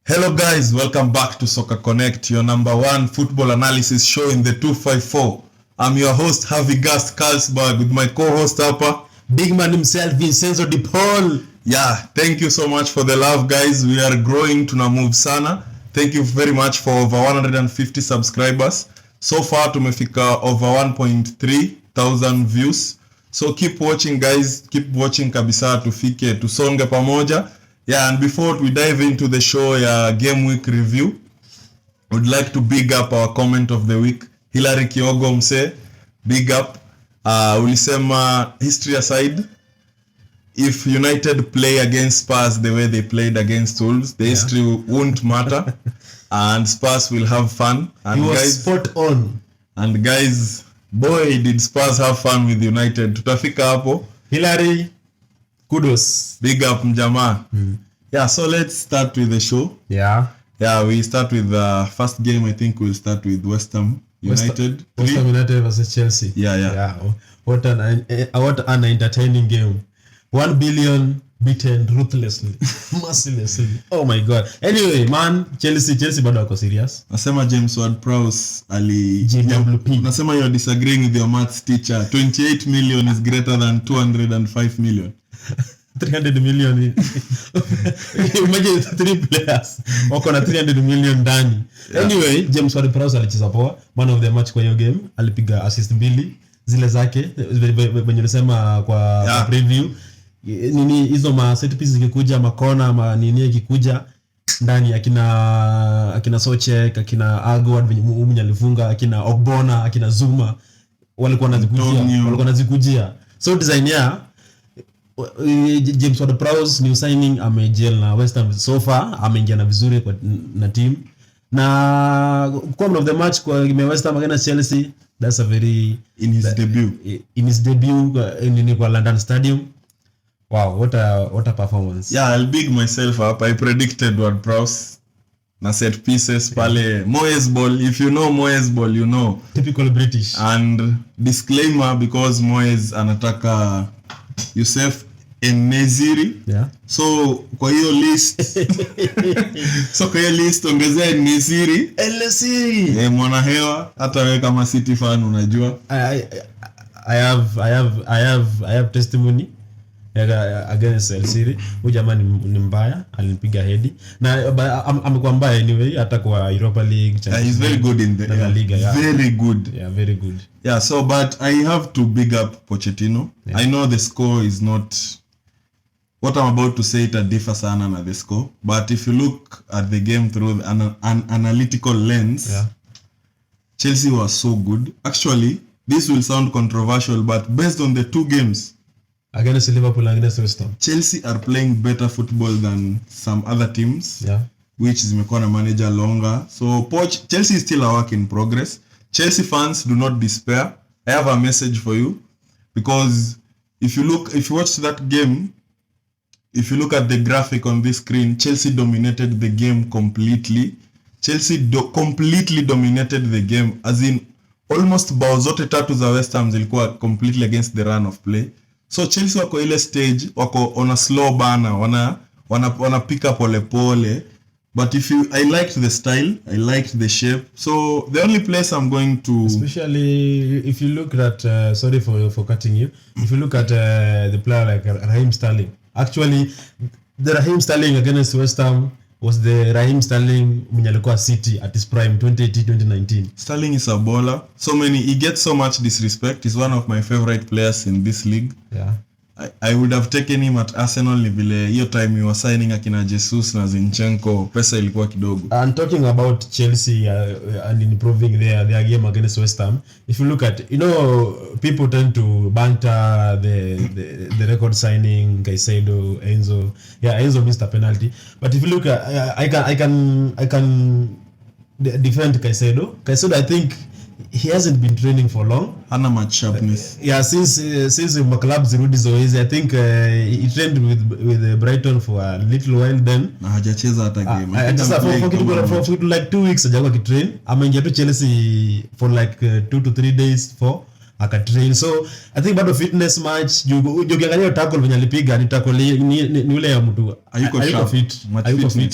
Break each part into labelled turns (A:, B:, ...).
A: Hello guys, welcome back to Soccer Connect, your number one football analysis show in the 254. I'm your host, Harvey Gast Carlsberg, with my co-host hapa,
B: big man himself, Vincenzo De Paul.
A: Yeah, thank you so much for the love guys. We are growing, tunamove sana. Thank you very much for over 150 subscribers. So far tumefika over 1.3 thousand views. So keep watching guys, keep watching kabisa tufike tusonge pamoja. Yeah, and before we dive into the show game week review, would like to big up our comment of the week. Hilary Kiogo mse, big up. Ulisema history aside, if United play against Spurs the way they played against Wolves, the history won't matter and Spurs will have fun. And
B: he was guys, spot on.
A: And guys, boy did Spurs have fun with United. Tutafika hapo.
B: Hilary, kudos.
A: Big up mjamaa. Yeah, so let's start with the show.
B: Yeah,
A: we start with the first game. I think we'll start with West Ham United.
B: West Ham United versus Chelsea.
A: Yeah.
B: What an entertaining game. 1 billion beaten ruthlessly, mercilessly. Oh my god. Anyway, man, Chelsea bado wako serious.
A: Nasema James Ward-Prowse
B: GWP.
A: Nasema you're disagreeing with your maths teacher. 28 million is greater than 205 million.
B: 300 million. Imagine 3 players wako na 300 million ndani. Anyway, James Ward-Prowse alicheza poa. Man of the match kwa hiyo game. Alipiga assist 2 zile zake. Wenye nasema kwa preview. Nini hizo ma set pieces zikikuja, makona ma nini ikikuja ndani, akina Sochek, akina Agward venye Umunya alifunga, akina Ogbonna, akina Zuma walikuwa wanazikujia. So design ya James Ward-Prowse new signing amejel na West Ham so far, ameingia na vizuri na team. Na common of the match kwa West Ham against Chelsea, that's a very
A: in his debut
B: in kwa London Stadium. Wow, what a performance.
A: Yeah, I'll big myself up. I predicted Ward-Prowse na set pieces pale Moyes ball. If you know Moyes ball, you know.
B: Typical British.
A: And disclaimer, because Moyes anataka Youssef En-Nesyri.
B: Yeah.
A: So kwa hiyo list ongezea En-Nesyri.
B: En-Nesyri.
A: Mwana hewa hata wewe kama City fan unajua.
B: I have testimony against El-Siri. Huyu jamaa ni mbaya, alinipiga head. Na amekuwa mbaya anyway hata kwa Europa League.
A: He's very good in the
B: Liga. Yeah.
A: Very good.
B: Yeah, very good.
A: Yeah, so but I have to big up Pochettino. Yeah. I know the score is not what I'm about to say, it differs sana na the score, but if you look at the game through an analytical lens, Chelsea was so good. Actually, this will sound controversial, but based on the 2 games
B: against Liverpool and against West Ham,
A: Chelsea are playing better football than some other teams, which zimekuwa na manager longer. So Poch, Chelsea is still a work in progress. Chelsea fans, do not despair. I have a message for you, because if you watch that game, if you look at the graphic on this screen, Chelsea dominated the game completely. Chelsea completely dominated the game, as in almost bao zote 3 za West Ham zilikuwa completely against the run of play. So Chelsea wako ile stage, wako on a slow burner, wana pick up pole. But I liked the style, I liked the shape. So the only place I'm going to,
B: especially if you look at sorry for cutting you, if you look at the player like Raheem Sterling. Actually, the Raheem Sterling against West Ham was the Raheem Sterling mwenye alikuwa City at his prime 2018-2019.
A: Sterling is a baller. He gets so much disrespect. He's one of my favorite players in this league.
B: Yeah.
A: I would have taken him at Arsenal ni vile hiyo time you were signing akina Jesus na Zinchenko, pesa ilikuwa kidogo.
B: And talking about Chelsea and improving their game against West Ham, if you look at, people tend to banter the record signing, Caicedo, Enzo. Yeah, Enzo missed a penalty. But if you look at, I can defend Caicedo. Caicedo, I think he hasn't been training for long.
A: Hana much sharpness.
B: Since club zirudi zoezi, I think he trained with Brighton for a little while then.
A: Na hajacheza hata game.
B: Just for like 2 weeks hajakuwa kitrain. Ameingia tu Chelsea for like 2 to 3 days for akatrain. So I think bado fitness match ukiangalia tackle venye alipiga ni tackle ni ule ya mtu hayuko fit,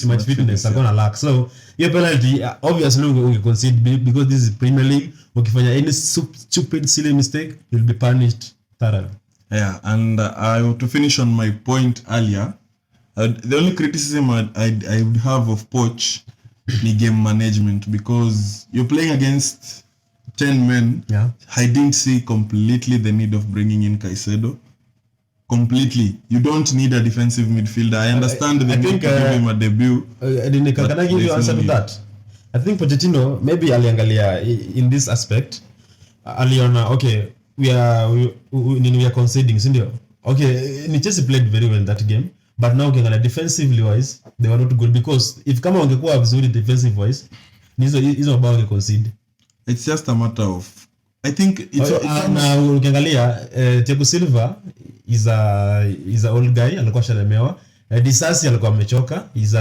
B: much fitness alikuwa na lack. So hiyo penalty obviously unge concede because this is Premier League. Ukifanya any stupid silly mistake you'll be punished thoroughly.
A: Yeah, and to finish on my point earlier, the only criticism I would have of Poch ni game management, because you're playing against 10 men.
B: Yeah.
A: I didn't see completely the need of bringing in Caicedo. Completely. You don't need a defensive midfielder. I understand the need to give him a debut.
B: Can I give you answer to that? I think Pochettino maybe aliangalia in this aspect. Aliona, okay, we are conceding, sindio? Okay, Chelsea played very well that game. But now defensively wise, they were not good, because if kama wangekuwa vizuri defensive wise, hizo mabao wangeconcede.
A: It's just a matter of, I think it's
B: na ukiangalia Thiago Silva is a old guy, alikuwa shalemewa. Disasi alikuwa amechoka, is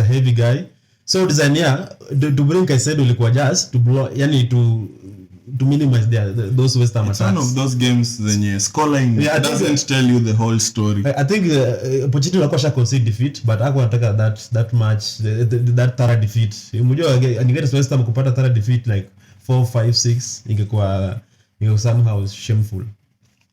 B: a heavy guy. So designer to bring Caicedo ilikuwa just to blow, yani to minimize those West Ham attacks.
A: It's one of those games zenye scoreline doesn't tell you the whole story.
B: I think Pochettino alikuwa sha concede defeat, but hakuwa anataka that match, that thorough defeat. Unajua angekuwa West Ham kupata thorough defeat like 4, 5, 6 ingekuwa somehow shameful.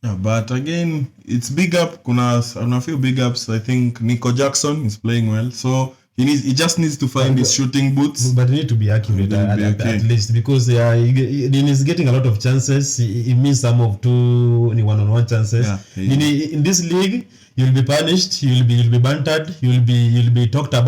A: Yeah, but again, it's big up. Kuna a few big ups. I think Nico Jackson is playing well, so he just needs to find his shooting boots.
B: But he need to be accurate at least, because he is getting a lot of chances. He missed some of 2 one-on-one chances. Yeah, in this league, you'll be punished, you'll be bantered, you'll be talked a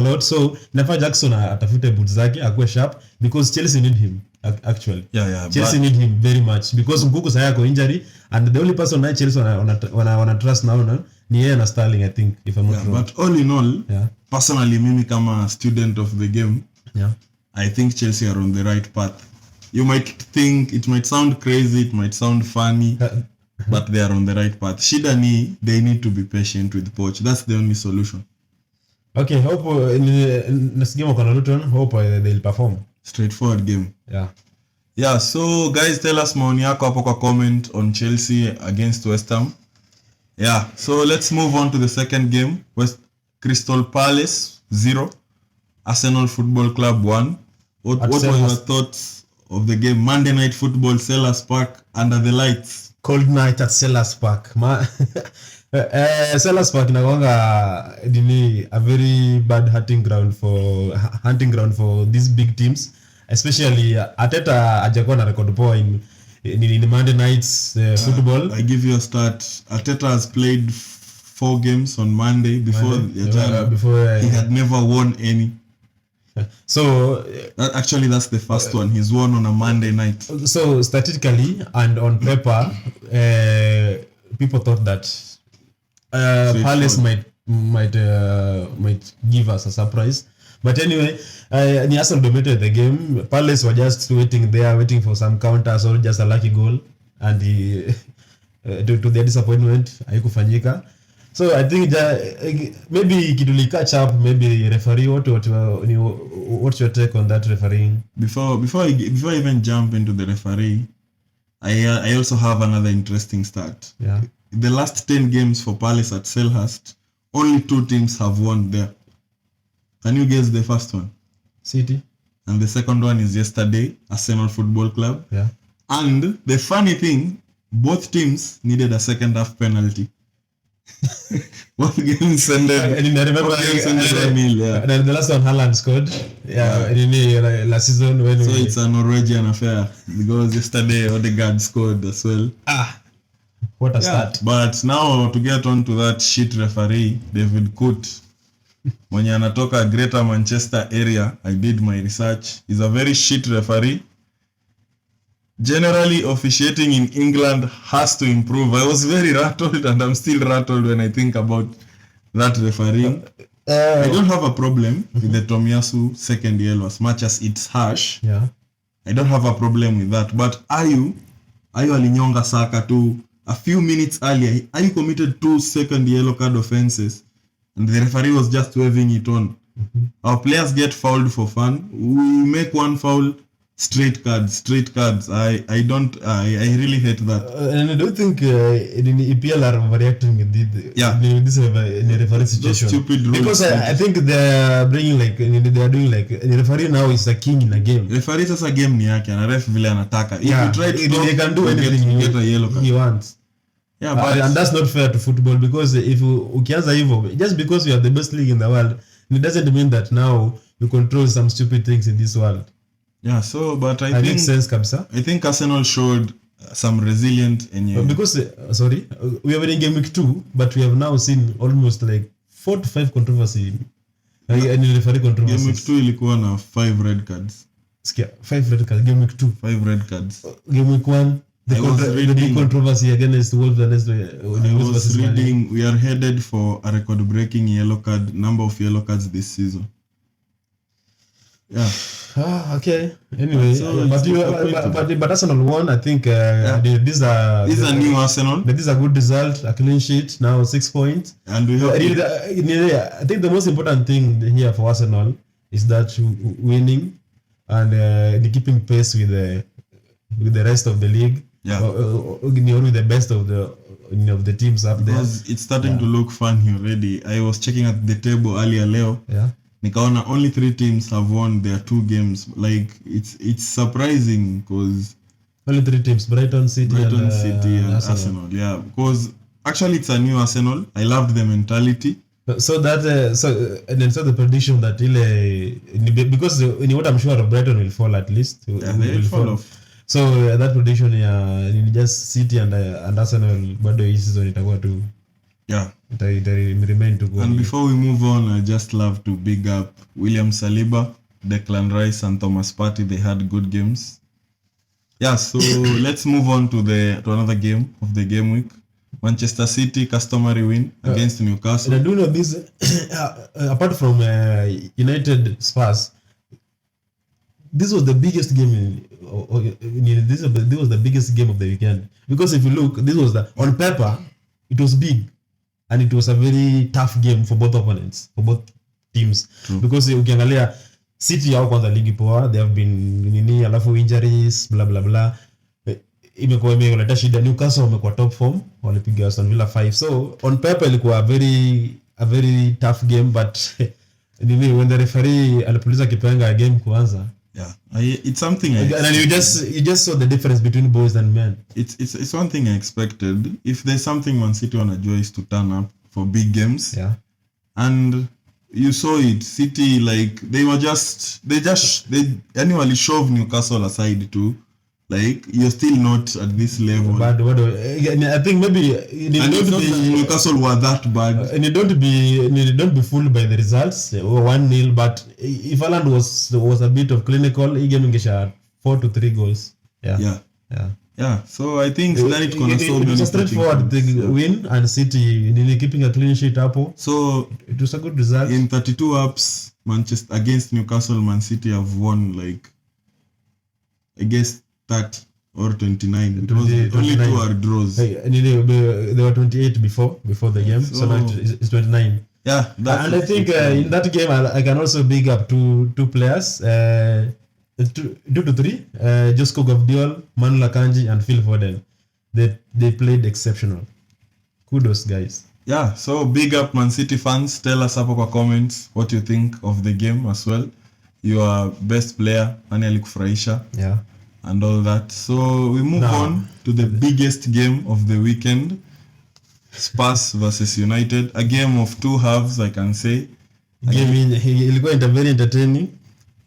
B: lot. So Nico Jackson atafute boots zake akue sharp, because Chelsea need him actually.
A: Yeah,
B: Chelsea need him very much, because Nkunku saya ako injury, and the only person that Chelsea wana trust now ni yeye na Sterling, I think, if I'm not wrong.
A: But all in all, personally mimi kama student of the game, I think Chelsea are on the right path. You might think it might sound crazy, it might sound funny, but they are on the right path. Shida ni they need to be patient with Poch. That's the only solution.
B: Okay, hope next game on Luton, hope they'll perform.
A: Straightforward game. Yeah, so guys, tell us maoni yako hapo kwa comment on Chelsea against West Ham. Yeah, so let's move on to the second game. Crystal Palace 0, Arsenal Football Club 1. What were your thoughts of the game? Monday Night Football, Selhurst Park, under the lights.
B: Cold night at Selhurst Park. Selhurst Park inakuanga a very bad hunting ground for these big teams, especially Arteta hajakuwa na record poa in Monday nights football.
A: I give you a start. Arteta has played 4 games on Monday before he had never won any.
B: So
A: that's the first one he's won on a Monday night.
B: So statistically and on paper, people thought that Palace might give us a surprise. But anyway, Arsenal dominated the game. Palace were just waiting for some counters or just a lucky goal, and to their disappointment haikufanyika. So I think maybe kituli catch up, maybe referee. What's your take on that refereeing?
A: Before I even jump into the referee, I also have another interesting stat.
B: Yeah.
A: The last 10 games for Palace at Selhurst, only 2 teams have won there. Can you guess the first one?
B: City.
A: And the second one is yesterday, Arsenal Football Club.
B: Yeah.
A: And the funny thing, both teams needed a second half penalty. One game ended.
B: I remember the last one Howlers scored. Last season when.
A: So it's a Norwegian affair, because yesterday Odegaard scored as well.
B: What a start!
A: But now to get on to that shit referee, David Coot, mwenye anatoka Greater Manchester area, I did my research. He's a very shit referee. Generally, officiating in England has to improve. I was very rattled, and I'm still rattled when I think about that refereeing. I don't have a problem with the Tomiyasu second yellow, as much as it's harsh.
B: Yeah.
A: I don't have a problem with that. But Ayu alinyonga Saka too. A few minutes earlier, Ayu committed 2 second yellow card offenses, and the referee was just waving it on. Our players get fouled for fun. We make one foul, straight cards. I really hate that.
B: And I don't think in EPL are overreacting with this referee situation.
A: Stupid rules.
B: Because I think they're bringing they are doing the referee now is the king in a game.
A: Referee sasa game ni yake, ana ref vile anataka. If you try to
B: they can do anything
A: get a yellow card.
B: he wants.
A: Yeah, but
B: and that's not fair to football, because if ukianza hivyo, just because you are the best league in the world, it doesn't mean that now you control some stupid things in this world.
A: Yeah, so but I think
B: makes sense kabisa.
A: I think Arsenal showed some resilient and
B: because we are winning game week 2, but we have now seen almost 4 to 5 controversy and referee controversies.
A: Game week 2 ilikuwa na 5 red cards.
B: Sikia, 5 red cards game week 2.
A: 5 red cards.
B: Game week 1 the big controversy against Wolves versus
A: reading we are headed for a record breaking number of yellow cards this season. Yeah.
B: Okay. Anyway, so but Arsenal won. I think these are
A: new Arsenal.
B: This is a good result, a clean sheet, now 6 points.
A: And we have
B: I think the most important thing here for Arsenal is that winning and keeping pace with the rest of the league.
A: Yeah.
B: Or with the best of the teams up there.
A: Because it's starting to look funny already. I was checking at the table earlier leo.
B: Yeah.
A: Nikaona only 3 teams have won their 2 games. It's surprising because
B: only 3 teams: Brighton City and
A: Arsenal. Yeah, because actually it's a new Arsenal. I loved the mentality.
B: So that and then the prediction that because what I'm sure Brighton will fall at least.
A: They will fall off.
B: So that prediction just City and Arsenal bado hii season itakuwa tu.
A: Yeah.
B: They remain to go.
A: And before we move on, I just love to big up William Saliba, Declan Rice and Thomas Partey. They had good games. Yeah, so let's move on to another game of the game week. Manchester City customary win against Newcastle.
B: And I do know this apart from United Spurs, this was the biggest game this was the biggest game of the weekend, because if you look, this was on paper it was big and it was a very tough game for both opponents, for both teams.
A: True.
B: Because ukiangalia City hao kwanza ligi poa, they have been alafu injuries blah blah blah, imekuwa imeleta shida. Newcastle wamekuwa top form, walipiga Aston Villa 5, so on paper ilikuwa a very tough game, but when the referee alipuliza kipenga game kuanza.
A: Yeah, it's something
B: and you just saw the difference between boys and men.
A: It's one thing I expected. If there's something Man City wanajua is to turn up for big games.
B: Yeah.
A: And you saw it. City they annually shove Newcastle aside too. You're still not at this level.
B: But I think maybe
A: Newcastle were that bad.
B: And you don't be fooled by the results. 1-0, but if Haaland was a bit of clinical, he gave 4-3 goals. Yeah.
A: So I think then it was
B: a straightforward win, and City keeping a clean sheet up.
A: So
B: it was a good result.
A: In 32 ups, Manchester against Newcastle, Man City have won I guess 30 or 29. It was 29. Only 2 are draws.
B: They were 28 before the game, so now it's 29.
A: Yeah,
B: and I think in that game I can also big up two players, 2 to 3, Josko Gvardiol, Manu Akanji and Phil Foden. They played exceptional. Kudos, guys.
A: Yeah, so big up Man City fans. Tell us hapo kwa comments what you think of the game as well. Your best player, nani alikufurahisha?
B: Yeah.
A: And all that. So we move on to the biggest game of the weekend. Spurs versus United. A game of 2 halves, I can say.
B: Ilikuwa very entertaining.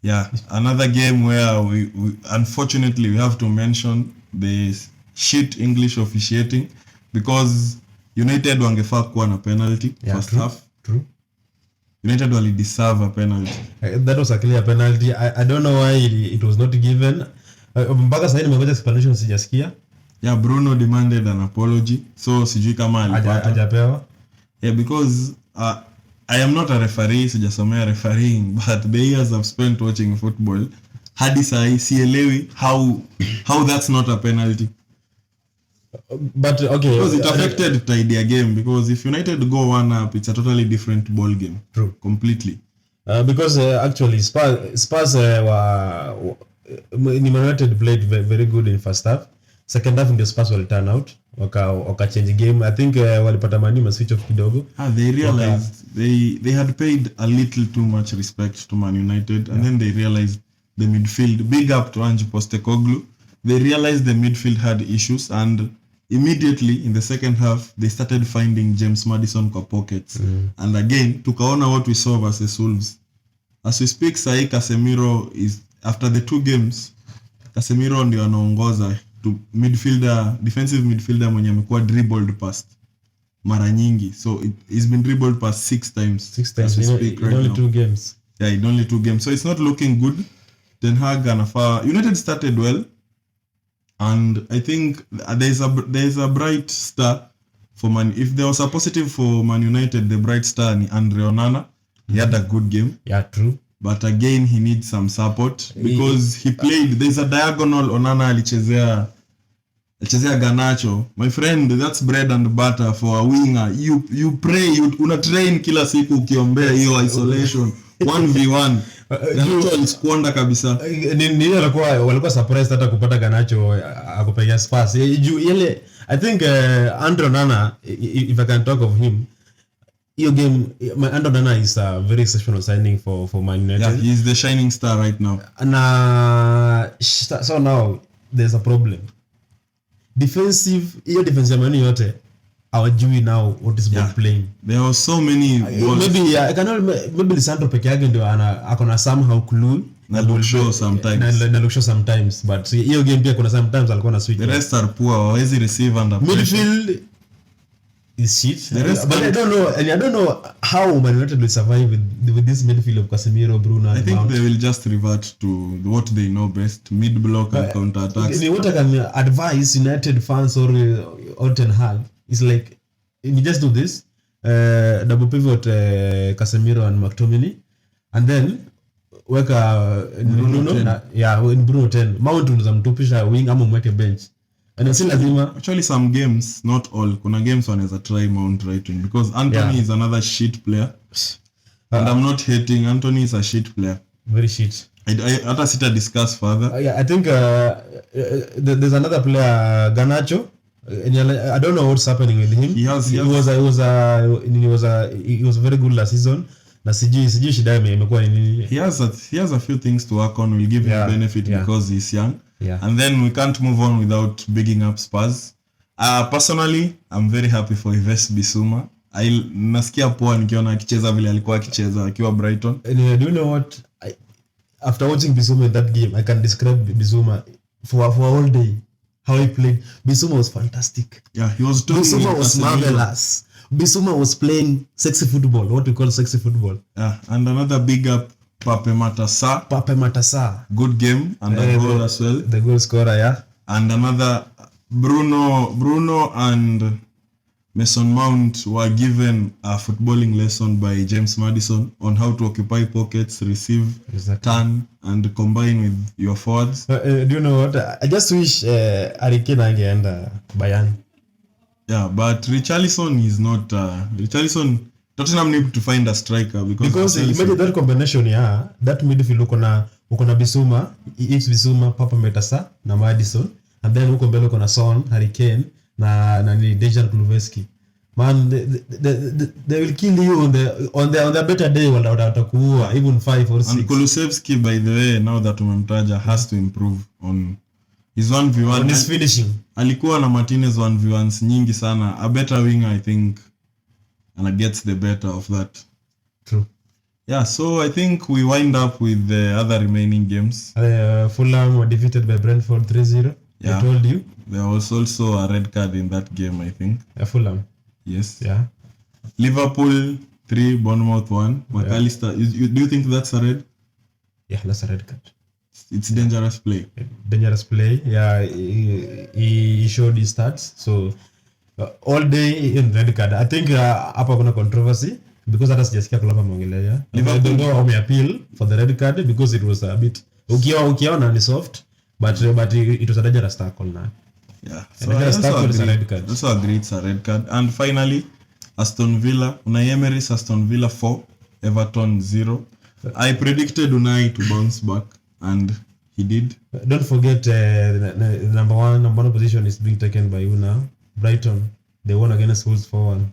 A: Yeah, another game where we unfortunately we have to mention the shit English officiating, because United wangefaa kuwa na penalty first half.
B: True.
A: United wali deserve a penalty.
B: That was a clear penalty. I don't know why it was not given. Mpaka sasa nimegoja explanation sijasikia.
A: Yeah, Bruno demanded an apology. So sijui kama alipata.
B: Hajapewa.
A: Yeah, because I am not a referee, sijasomea refereeing, but the years I've spent watching football, hadi sahi sielewi how that's not a penalty.
B: But okay,
A: because it affected the idea game, because if United go 1 up, it's a totally different ball game.
B: True.
A: Completely.
B: Because actually Spurs Man United played very good in first half. Second half ndio Spurs wali turn out waka change game. I think walipata Man switch off kidogo.
A: They realized they had paid a little too much respect to Man United, and then they realized the midfield, big up to Ange Postecoglou, they realized the midfield had issues, and immediately in the second half they started finding James Maddison kwa pockets. And again tukaona what we saw versus Wolves. As we speak, Sai Casemiro is, after the 2 games, Casemiro ndio anaongoza to defensive midfielder mwenye amekuwa dribbled past mara nyingi. So he's been dribbled past 6 times.
B: 6 times in only 2 games.
A: Yeah, in only 2 games. So it's not looking good. Ten Hag anafaa. United started well, and I think there's a bright star for Man. If there was a positive for Man United, the bright star ni Andre Onana. He had a good game.
B: Yeah, true.
A: But again, he needs some support because he played. There's a diagonal. Onana alichezea Garnacho. My friend, that's bread and butter for a winger. You pray, una train kila siku ukiombea hiyo isolation 1v1. Garnacho aliskwanda kabisa.
B: Nini walikuwa surprised hata kupata Garnacho akupiga Spurs. Ile I think Andre Onana, if I can talk of him, your game, Andre Onana is a very exceptional signing for Man United.
A: Yeah, he's the shining star right now.
B: And so now there's a problem. Defensive Man yote hawajui now what is ball playing.
A: There are so many balls.
B: Maybe Lisandro peke yake ndio akona somehow clue
A: na look show sometimes.
B: But hiyo game pia kuna sometimes alikuwa na switch.
A: The rest are poor, hawezi receive under pressure.
B: Midfield is shit. But I don't know how Man United will survive with this midfield of Casemiro, Bruno and
A: I think
B: Mount.
A: they will just revert to what they know best, mid block and counter attacks.
B: What I can advise United fans or Ten Hag is like, you just do this, double pivot Casemiro and McTominay, and then weka Bruno 10. Mount unaweza mtupisha wing ama mweke bench. And still lazima,
A: actually some games, not all, kuna games wanaweza try Mount right wing because Anthony is another shit player. And I'm not hating, Anthony is a shit player.
B: Very shit.
A: Hata sita discuss further.
B: I think there's another player, Garnacho. I don't know what's happening with him. He was very good last season. Na sijui shida imekuwa nini.
A: He has a few things to work on. We'll give him benefit because he's young.
B: Yeah.
A: And then we can't move on without bigging up Spurs. Personally, I'm very happy for Yves Bissouma. Nasikia poa nikiona akicheza vile alikuwa akicheza akiwa Brighton.
B: Do you know what? After watching Bissouma in that game, I can describe Bissouma for a whole day. How he played. Bissouma was fantastic.
A: Yeah, he was doing
B: Bissouma was marvelous. Bissouma was playing sexy football, what we call sexy football.
A: Yeah, and another big up, Pape Matassa. Good game and a goal as well.
B: The goal scorer, yeah.
A: And another Bruno and Mason Mount were given a footballing lesson by James Maddison on how to occupy pockets, receive, turn, and combine with your forwards.
B: Do you know what? I just wish Harry Kane angeenda Bayern.
A: Yeah, but Richarlison is not. Tottenham need to find a striker because
B: imagine that combination, that midfield uko na Bissouma, Papa Matassa na Maddison, and then uko mbele uko na Son, Harry Kane na Dejan Kulusevski. Man, they will kill you on the better day watakuua even 5 or 6.
A: And Kulusevski, by the way, now that umemtaja, has to improve on his 1v1
B: on his finishing.
A: Alikuwa na Martinez 1v1s nyingi sana. A better winger, I think, and gets the better of that.
B: True.
A: Yeah, so I think we wind up with the other remaining games.
B: Fulham were defeated by Brentford 3-0.
A: Yeah.
B: I told you.
A: There was also a red card in that game, I think.
B: Fulham.
A: Yes.
B: Yeah.
A: Liverpool 3, Bournemouth 1. McAllister, do you think that's a red?
B: Yeah, that's a red card.
A: It's dangerous play.
B: Dangerous play. Yeah, he showed his stats. So all day in red card. I think hapa kuna controversy because hata sijasikia kulapa mongelea. Liverpool don't appeal for the red card because it was a bit ukiona ni soft but it was a dangerous tackle now.
A: Yeah. So I also agree it's a red card. And finally, Aston Villa, Unai Emery's Aston Villa 4, Everton 0. I predicted Unai to bounce back and He did.
B: Don't forget the number one position is being taken by you now. Brighton. They won against Wolves 4-1.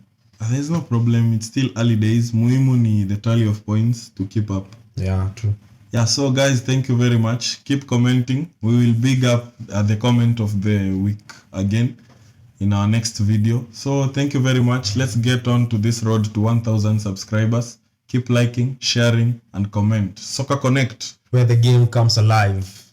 A: There's no problem. It's still early days. Muhimu ni the tally of points to keep up.
B: Yeah, true.
A: Yeah, so guys, thank you very much. Keep commenting. We will big up the comment of the week again in our next video. So thank you very much. Let's get on to this road to 1,000 subscribers. Keep liking, sharing, and comment. Soccer Connect,
B: where the game comes alive.